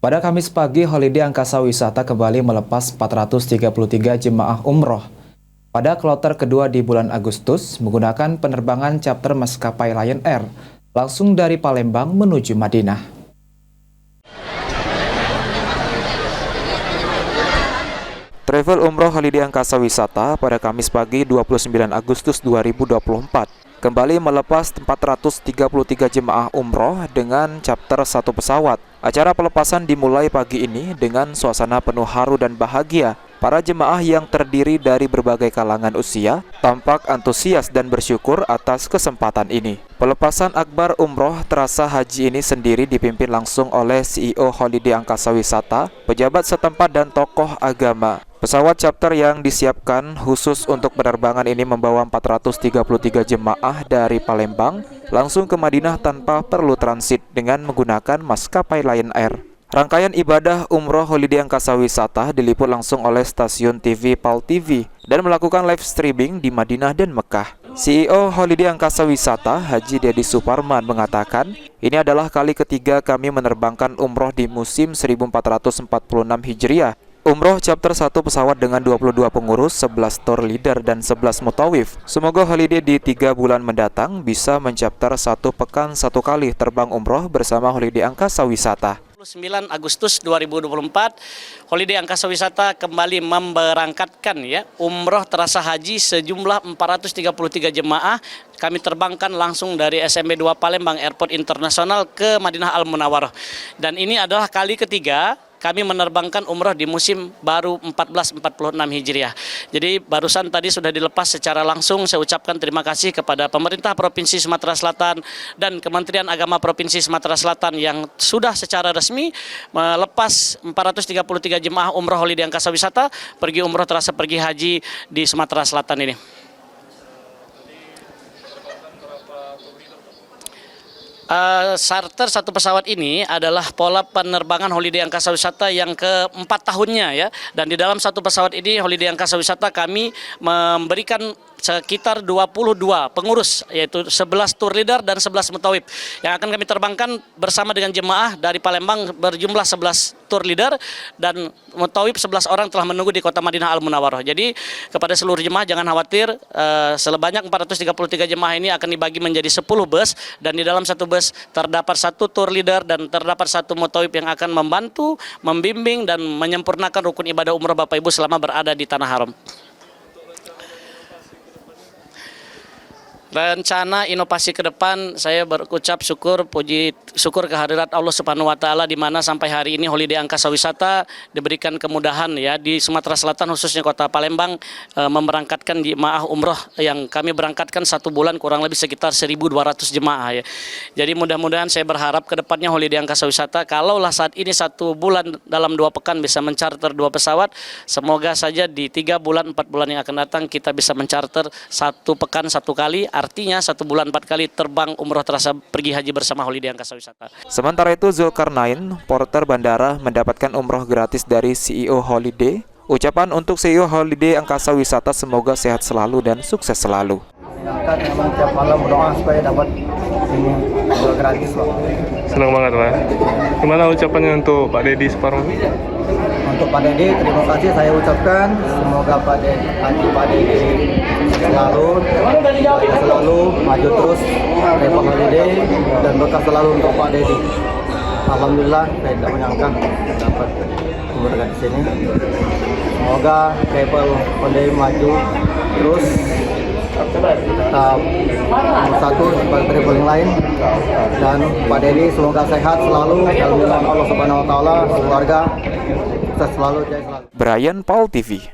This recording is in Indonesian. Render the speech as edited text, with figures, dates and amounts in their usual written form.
Pada Kamis pagi, Holiday Angkasa Wisata kembali melepas 433 jemaah umroh. Pada kloter kedua di bulan Agustus, menggunakan penerbangan charter maskapai Lion Air, langsung dari Palembang menuju Madinah. Travel umroh Holiday Angkasa Wisata pada Kamis pagi 29 Agustus 2024 kembali melepas 433 jemaah umroh dengan charter satu pesawat. Acara pelepasan dimulai pagi ini dengan suasana penuh haru dan bahagia. Para jemaah yang terdiri dari berbagai kalangan usia tampak antusias dan bersyukur atas kesempatan ini. Pelepasan akbar umroh terasa haji ini sendiri dipimpin langsung oleh CEO Holiday Angkasa Wisata, pejabat setempat dan tokoh agama. Pesawat charter yang disiapkan khusus untuk penerbangan ini membawa 433 jemaah dari Palembang langsung ke Madinah tanpa perlu transit dengan menggunakan maskapai Lion Air. Rangkaian ibadah umroh Holiday Angkasa Wisata diliput langsung oleh stasiun TV PAL TV dan melakukan live streaming di Madinah dan Mekah. CEO Holiday Angkasa Wisata Haji Dedi Suparman mengatakan, ini adalah kali ketiga kami menerbangkan umroh di musim 1446 Hijriah. Umroh charter satu pesawat dengan 22 pengurus, 11 tour leader dan 11 mutawif. Semoga Holiday di 3 bulan mendatang bisa menchapter 1 pekan 1 kali terbang umroh bersama Holiday Angkasa Wisata. 9 Agustus 2024, Holiday Angkasa Wisata kembali memberangkatkan umroh terasa haji sejumlah 433 jemaah. Kami terbangkan langsung dari SMB 2 Palembang Airport Internasional ke Madinah Al Munawwarah. Dan ini adalah kali ketiga kami menerbangkan umroh di musim baru 1446 Hijriah. Jadi barusan tadi sudah dilepas secara langsung. Saya ucapkan terima kasih kepada pemerintah Provinsi Sumatera Selatan dan Kementerian Agama Provinsi Sumatera Selatan yang sudah secara resmi melepas 433 jemaah umroh Holiday Angkasa Wisata pergi umroh terasa pergi haji di Sumatera Selatan ini. Charter satu pesawat ini adalah pola penerbangan Holiday Angkasa Wisata yang keempat tahunnya dan di dalam satu pesawat ini Holiday Angkasa Wisata kami memberikan sekitar 22 pengurus, yaitu 11 tour leader dan 11 mutawif yang akan kami terbangkan bersama dengan jemaah dari Palembang berjumlah 11 tour leader dan mutawif 11 orang telah menunggu di kota Madinah Al Munawwarah. Jadi kepada seluruh jemaah jangan khawatir, sebanyak 433 jemaah ini akan dibagi menjadi 10 bus dan di dalam satu bus terdapat satu tour leader dan terdapat satu mutawif yang akan membantu, membimbing dan menyempurnakan rukun ibadah umroh Bapak Ibu selama berada di Tanah Haram. Rencana inovasi ke depan, saya berucap puji syukur kehadirat Allah Subhanahu wa taala di mana sampai hari ini Holiday Angkasa Wisata diberikan kemudahan di Sumatera Selatan khususnya Kota Palembang memberangkatkan jemaah umroh yang kami berangkatkan 1 bulan kurang lebih sekitar 1.200 jemaah Jadi mudah-mudahan saya berharap ke depannya Holiday Angkasa Wisata kalaulah saat ini 1 bulan dalam 2 pekan bisa mencarter 2 pesawat, semoga saja di 3 bulan 4 bulan yang akan datang kita bisa mencarter 1 pekan 1 kali. Artinya 1 bulan 4 kali terbang umroh terasa pergi haji bersama Holiday Angkasa Wisata. Sementara itu Zulkarnain, porter bandara, mendapatkan umroh gratis dari CEO Holiday. Ucapan untuk CEO Holiday Angkasa Wisata semoga sehat selalu dan sukses selalu. Memang tiap malam berdoa supaya dapat ini gratis loh. Senang banget Pak. Gimana ucapannya untuk Pak Dedi Suparman? Untuk Pak Dedi, terima kasih saya ucapkan. Semoga Pak Dedi selalu maju terus Travel Holiday dan berkah selalu untuk Pak Dedi. Alhamdulillah saya tidak menyangka dapat berada di sini. Semoga Travel Holiday maju terus. Kita satu sebagai traveling lain dan Pak Dedi semoga sehat selalu dalam lindungan Allah Subhanahu wa taala, keluarga sukses selalu, jaya selalu. Brian, PAL TV.